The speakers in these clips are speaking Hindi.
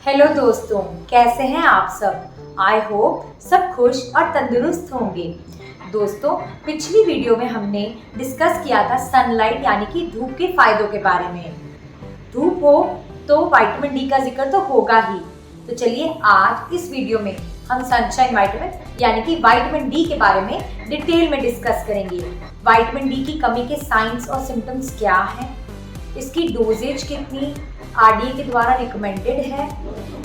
हेलो दोस्तों, कैसे हैं आप सब। आई होप सब खुश और तंदुरुस्त होंगे। दोस्तों, पिछली वीडियो में हमने डिस्कस किया था सनलाइट यानी कि धूप के फायदों के बारे में। धूप हो तो विटामिन डी का जिक्र तो होगा ही। तो चलिए आज इस वीडियो में हम सनशाइन विटामिन यानी कि विटामिन डी के बारे में डिटेल में डिस्कस करेंगे। विटामिन डी की कमी के साइंस और सिम्टम्स क्या हैं, इसकी डोजेज कितनी आरडीए के द्वारा रिकमेंडेड है,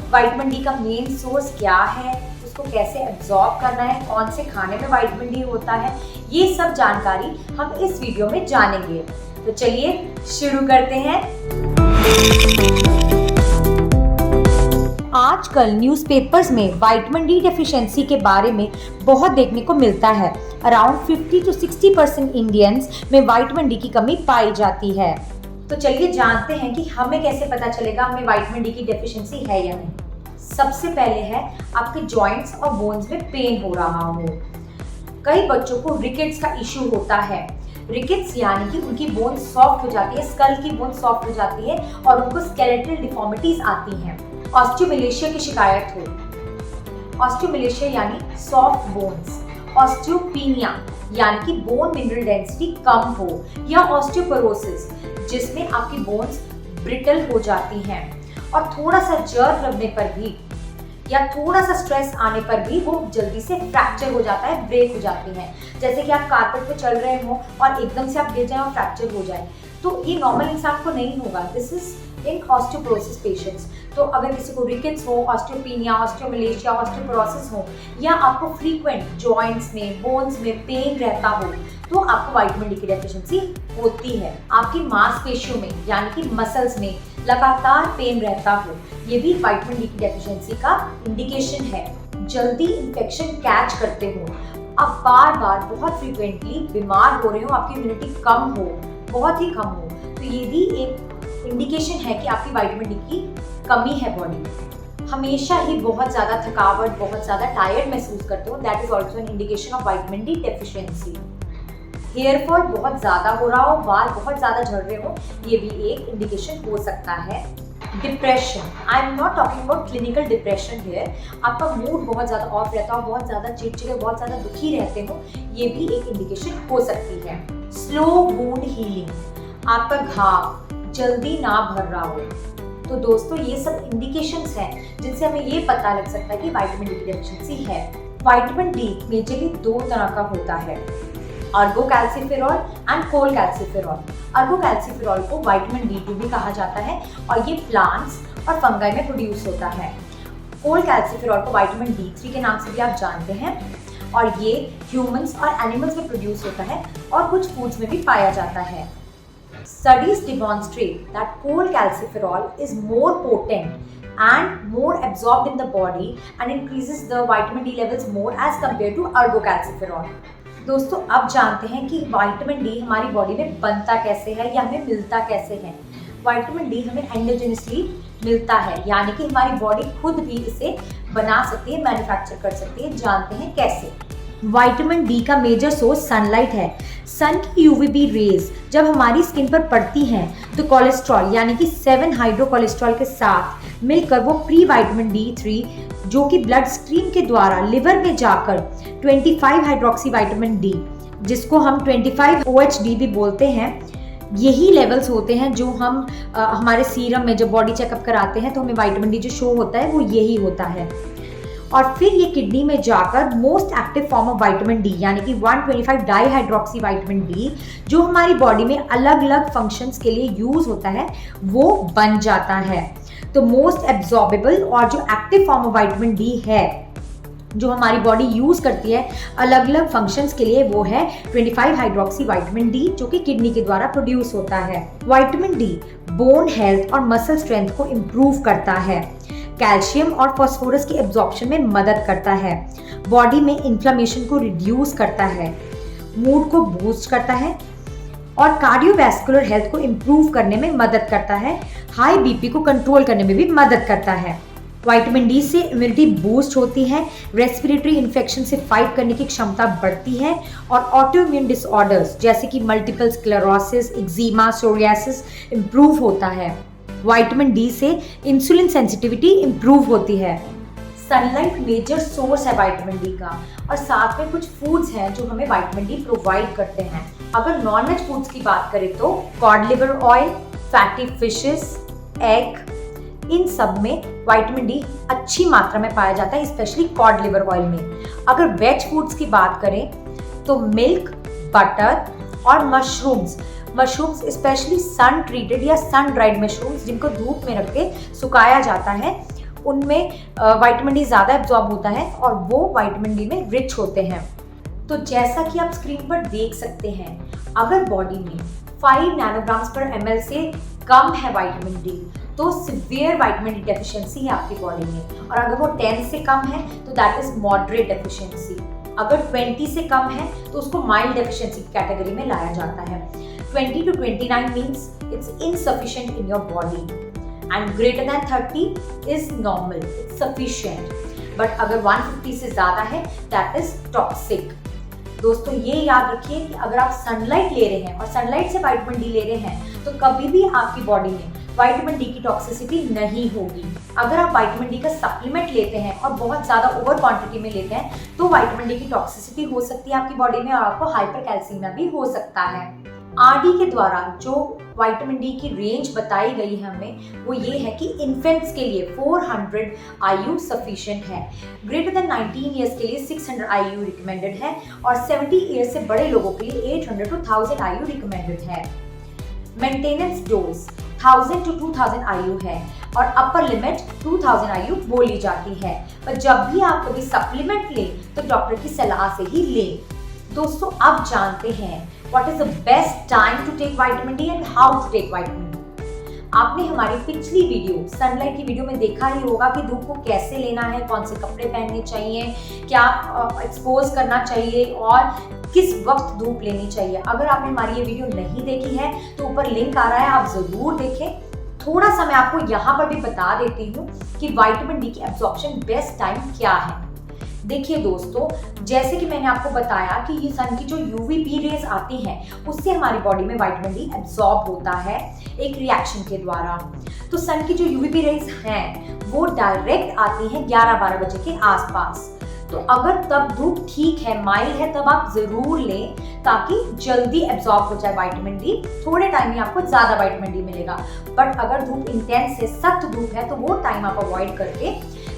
विटामिन डी का मेन सोर्स क्या है, उसको कैसे एब्जॉर्ब करना है, कौन से खाने में विटामिन डी होता है, ये सब जानकारी हम इस वीडियो में जानेंगे। तो चलिए शुरू करते हैं। आजकल न्यूज़पेपर्स में विटामिन डी डेफिशिएंसी के बारे में बहुत देखने को मिलता है। अराउंड 50 to 60% इंडियंस में विटामिन डी की कमी पाई जाती है। तो चलिए जानते हैं कि हमें कैसे पता चलेगा हमें विटामिन डी की डेफिशिएंसी है या नहीं। सबसे पहले है आपके जॉइंट्स और बोन्स में पेन हो रहा हो। कई बच्चों को रिकेट्स का इशू होता है। रिकेट्स यानी कि उनकी बोन सॉफ्ट हो जाती है, स्कल की बोन सॉफ्ट हो जाती है और उनको स्केलेटल डिफॉर्मिटीज आती हैं। ऑस्टियोमलेशिया की शिकायत हो, ऑस्टियोमलेशिया यानी सॉफ्ट बोन्स, ऑस्टियोपीनिया यानी कि बोन मिनरल डेंसिटी कम हो, या ऑस्टियोपोरोसिस जिसमें आपकी बोन्स ब्रिटल हो जाती हैं और थोड़ा सा जर्क लगने पर भी या थोड़ा सा स्ट्रेस आने पर भी वो जल्दी से फ्रैक्चर हो जाता है, ब्रेक हो जाती हैं। जैसे कि आप कारपेट पे चल रहे हो और एकदम से आप गिर जाए और फ्रैक्चर हो जाए, तो ये नॉर्मल इंसान को नहीं होगा। This is in osteoporosis patients. तो अगर किसी को रिकेट्स हो, ऑस्टियोपीनिया, ऑस्टियोमलेशिया, ऑस्टियोपोरोसिस हो, या आपको फ्रीक्वेंट जॉइंट्स में, बोन्स में पेन रहता हो, तो आपको विटामिन डी की डेफिशिएंसी होती है। आपकी मांसपेशियों में यानी कि मसल्स में लगातार पेन रहता हो, ये भी विटामिन डी की डेफिशिएंसी का इंडिकेशन है। जल्दी इन्फेक्शन कैच करते हो, आप बार बार बहुत फ्रीक्वेंटली बीमार हो रहे हो, आपकी इम्यूनिटी कम हो, बहुत ही कम हो, तो ये भी एक इंडिकेशन है कि आपकी विटामिन डी की कमी है बॉडी में। हमेशा ही बहुत ज़्यादा थकावट, बहुत ज़्यादा टायर्ड महसूस करते हो, that is also an indication of vitamin D deficiency. Hair fall बहुत ज़्यादा हो रहा हो, बाल बहुत ज़्यादा झड़ रहे हो, ये भी एक इंडिकेशन हो सकता है। Depression, I am not talking about clinical depression here, आपका मूड बहुत ज़्यादा ऑफ रहता हो, बहुत ज़्यादा चिड़चिड़े, बहुत ज़्यादा दुखी रहते हो, ये भी एक इंडिकेशन हो सकती है। स्लो वुंड हीलिंग, आपका घाव जल्दी ना भर रहा हो, तो दोस्तों ये सब इंडिकेशंस हैं जिनसे हमें ये पता लग सकता है कि विटामिन डी की डेफिशिएंसी है। विटामिन डी मेजरली दो तरह का होता है, अर्गोकैल्सिफेरॉल एंड कोलकैल्सिफेरॉल। अर्गोकैल्सिफेरॉल को विटामिन D2 भी कहा जाता है और ये प्लांट्स और फंगाई में प्रोड्यूस होता है। कोलकैल्सिफेरॉल को विटामिन D3 के नाम से भी आप जानते हैं और ये ह्यूमंस और एनिमल्स में प्रोड्यूस होता है और कुछ फूड्स में भी पाया जाता है। Studies demonstrate that cholecalciferol is more potent and more absorbed in the body and increases the vitamin D levels more as compared to ergocalciferol. दोस्तों, अब जानते हैं कि विटामिन डी हमारी बॉडी में बनता कैसे है या हमें मिलता कैसे है। विटामिन डी हमें एंडोजेनसली मिलता है, यानी कि हमारी बॉडी खुद भी इसे बना सकती है, मैन्युफैक्चर कर सकती है। जानते हैं कैसे। विटामिन डी का मेजर सोर्स सनलाइट है। सन की यूवीबी रेज जब हमारी स्किन पर पड़ती हैं तो कोलेस्ट्रॉल यानी कि 7 हाइड्रो कोलेस्ट्रॉल के साथ मिलकर वो प्री विटामिन D3 जो कि ब्लड स्ट्रीम के द्वारा लिवर में जाकर 25 हाइड्रोक्सी विटामिन डी जिसको हम 25 OHD भी बोलते हैं, यही लेवल्स होते हैं जो हम हमारे सीरम में जब बॉडी चेकअप कराते हैं तो हमें विटामिन डी जो शो होता है वो यही होता है। और फिर ये किडनी में जाकर most active form of vitamin D यानी कि 125 डाईहाइड्रोक्सी विटामिन डी जो हमारी बॉडी में अलग अलग फंक्शंस के लिए यूज होता है वो बन जाता है। तो मोस्ट एब्जॉर्बेबल और जो active form of vitamin D है जो हमारी बॉडी यूज करती है अलग अलग फंक्शंस के लिए, वो है 25 हाइड्रोक्सी विटामिन डी जो कि किडनी के द्वारा प्रोड्यूस होता है। विटामिन डी बोन हेल्थ और मसल स्ट्रेंथ को इम्प्रूव करता है, कैल्शियम और फास्फोरस की एब्जॉर्प्शन में मदद करता है, बॉडी में इन्फ्लेमेशन को रिड्यूस करता है, मूड को बूस्ट करता है और कार्डियोवैस्कुलर हेल्थ को इम्प्रूव करने में मदद करता है, हाई बीपी को कंट्रोल करने में भी मदद करता है। विटामिन डी से इम्यूनिटी बूस्ट होती है, रेस्पिरेटरी इन्फेक्शन से फाइट करने की क्षमता बढ़ती है और ऑटोइम्यून डिसऑर्डर्स जैसे कि multiple sclerosis, eczema, psoriasis improve होता है। विटामिन डी से इंसुलिन सेंसिटिविटी इंप्रूव होती है। सनलाइट मेजर सोर्स है विटामिन डी का, और साथ में कुछ फूड्स हैं जो हमें विटामिन डी प्रोवाइड करते हैं। अगर नॉन-वेज फूड्स की बात करें तो cod liver oil, fatty fishes, egg, इन सब में विटामिन डी अच्छी मात्रा में पाया जाता है, स्पेशली कॉड लिवर ऑयल में। अगर वेज फूड्स की बात करें तो मिल्क, बटर और मशरूम्स स्पेशली सन ट्रीटेड या सन ड्राइड मशरूम्स जिनको धूप में रख के सुखाया जाता है, उनमें विटामिन डी ज़्यादा एब्जॉर्ब होता है और वो विटामिन डी में रिच होते हैं। तो जैसा कि आप स्क्रीन पर देख सकते हैं, अगर बॉडी में 5 नैनोग्राम्स पर ml से कम है विटामिन डी तो सिवियर विटामिन डी डेफिशिएंसी है आपकी बॉडी में, और अगर वो 10 से कम है तो दैट इज मॉडरेट डेफिशिएंसी। अगर 20 से कम है तो उसको माइल्ड डेफिशिएंसी कैटेगरी में लाया जाता है। 20 to 29 means it's insufficient in your body, and greater than 30 is normal, it's sufficient. But अगर 150 से ज़्यादा है that is toxic. दोस्तों ये याद रखिए कि अगर आप सनलाइट ले रहे हैं और सनलाइट से विटामिन डी ले रहे हैं तो कभी भी आपकी बॉडी में विटामिन डी की टॉक्सिसिटी नहीं होगी। अगर आप विटामिन डी का सप्लीमेंट लेते हैं और बहुत ज़्यादा ओवर क्वांटिटी में लेते हैं तो विटामिन डी की टॉक्सिसिटी हो सकती है आपकी बॉडी में और आपको हाइपरकैल्सीमिया भी हो सकता है। आरडी के द्वारा जो विटामिन डी की रेंज बताई गई है हमें, वो ये है कि इन्फेंट्स के लिए 400 IU सफिशिएंट है, ग्रेटर देन 19 ईयर्स के लिए 600 IU रिकमेंडेड है, और 70 ईयर्स से बड़े लोगों के लिए 800 to 1000 IU रिकमेंडेड है। मेंटेनेंस डोज 1000 to 2000 IU है और अपर लिमिट 2000 IU बोली जाती है। पर जब भी आप कभी सप्लीमेंट लें तो डॉक्टर की सलाह से ही लें। दोस्तों अब जानते हैं what is the best time to take vitamin D and how to take vitamin D। आपने हमारी पिछली वीडियो सनलाइट की वीडियो में देखा ही होगा कि धूप को कैसे लेना है, कौन से कपड़े पहनने चाहिए, क्या एक्सपोज करना चाहिए और किस वक्त धूप लेनी चाहिए। अगर आपने हमारी ये वीडियो नहीं देखी है तो ऊपर लिंक आ रहा है, आप जरूर देखें। थोड़ा सा मैं आपको यहाँ पर भी बता देती हूँ कि विटामिन डी की एब्जॉर्प्शन बेस्ट टाइम क्या है। देखिए दोस्तों, जैसे कि मैंने आपको बताया कि ये सन की जो यूवीबी रेज आती हैं उससे हमारी बॉडी में विटामिन डी एब्जॉर्ब होता है एक रिएक्शन के द्वारा। तो सन की जो यूवीबी रेज हैं वो डायरेक्ट आती हैं 11-12 बजे के आसपास। तो अगर तब धूप ठीक है, माइल्ड है, तब आप जरूर लें ताकि जल्दी एब्जॉर्ब हो जाए विटामिन डी। थोड़े टाइम में आपको ज्यादा विटामिन डी मिलेगा। बट अगर धूप इंटेंस है, सख्त धूप है, तो वो टाइम आप अवॉइड करके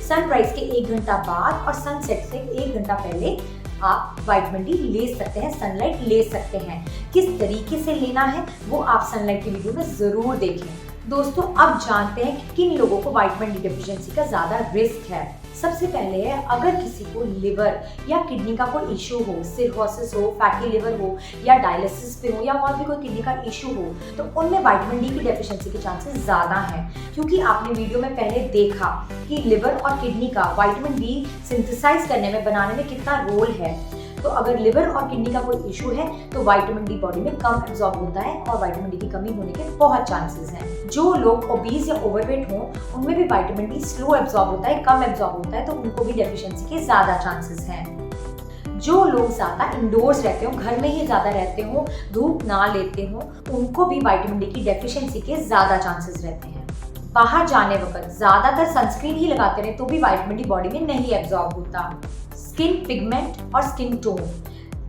सनराइज के 1 घंटा बाद और सनसेट से 1 घंटा पहले आप विटामिन डी ले सकते हैं, सनलाइट ले सकते हैं। किस तरीके से लेना है वो आप सनलाइट की वीडियो में जरूर देखें। दोस्तों अब जानते हैं कि किन लोगों को विटामिन डी डेफिशिएंसी का ज्यादा रिस्क है। सबसे पहले है, अगर किसी को लिवर या किडनी का कोई इशू हो, सिरहोसिस हो, फैटी लिवर हो या डायलिसिस पे हो या और भी कोई किडनी का इशू हो, तो उनमें विटामिन डी की डेफिशिएंसी के चांसेस ज़्यादा हैं। क्योंकि आपने वीडियो में पहले देखा कि लिवर और किडनी का विटामिन डी सिंथेसाइज करने में, बनाने में कितना रोल है। तो अगर लिवर और किडनी का कोई इशू है तो विटामिन डी बॉडी में कम एब्जॉर्ब होता है और विटामिन डी की कमी होने के बहुत चांसेस हैं। जो लोग ओबीज या ओवरवेट हों उनमें भी विटामिन डी स्लो एब्जॉर्ब होता है, कम एब्जॉर्ब होता है, तो उनको भी डेफिशिएंसी के ज़्यादा चांसेस हैं। जो लोग ज़्यादा इंडोर्स रहते हो, घर में ही ज़्यादा रहते हो, धूप ना लेते हो, उनको भी विटामिन डी की डेफिशिएंसी के ज़्यादा चांसेस रहते हैं। बाहर जाने वक्त ज़्यादातर सनस्क्रीन ही लगाते रहे तो भी विटामिन डी बॉडी में नहीं एब्जॉर्ब होता। स्किन पिगमेंट और स्किन टोन,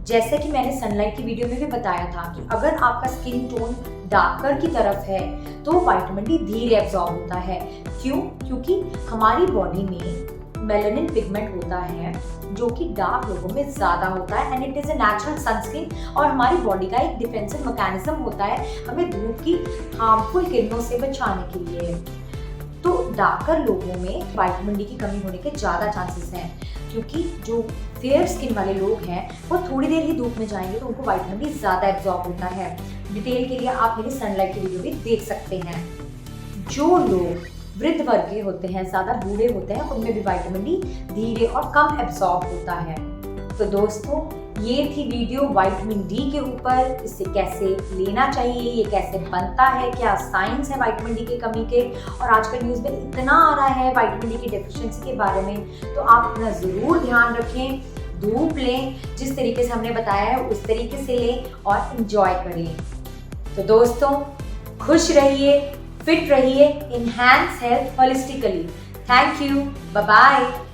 जैसे कि मैंने सनलाइट की वीडियो में भी बताया था कि अगर आपका स्किन टोन डार्कर की तरफ है तो विटामिन डी धीरे एब्जॉर्ब होता है। क्यों? क्योंकि हमारी बॉडी में मेलानिन पिगमेंट होता है जो कि डार्क लोगों में ज़्यादा होता है, and it is a natural sunscreen और हमारी बॉडी का एक डिफेंसिव मैकेनिज्म होता है हमें धूप की हार्मफुल किरणों से बचाने के लिए। तो डार्कर लोगों में विटामिन डी की कमी होने के ज़्यादा चांसेस हैं, क्योंकि जो फेयर स्किन वाले लोग हैं वो थोड़ी देर ही धूप में जाएंगे तो उनको विटामिन डी ज़्यादा एब्जॉर्ब होता है। डिटेल के लिए आप मेरी सनलाइट की वीडियो भी देख सकते हैं। जो लोग वृद्ध वर्ग के होते हैं, ज़्यादा बूढ़े होते हैं, उनमें भी विटामिन डी धीरे और कम एब्जॉर्ब होता है। तो दोस्तों ये थी वीडियो विटामिन डी के ऊपर, इसे कैसे लेना चाहिए, ये कैसे बनता है, क्या साइंस है विटामिन डी की कमी के, और आजकल न्यूज़ में इतना आ रहा है विटामिन डी की डेफिशिएंसी के बारे में। तो आप अपना ज़रूर ध्यान रखें, धूप लें, जिस तरीके से हमने बताया है उस तरीके से लें और इंजॉय करें। तो दोस्तों खुश रहिए, फिट रहिए, enhance health holistically. Thank you, bye bye.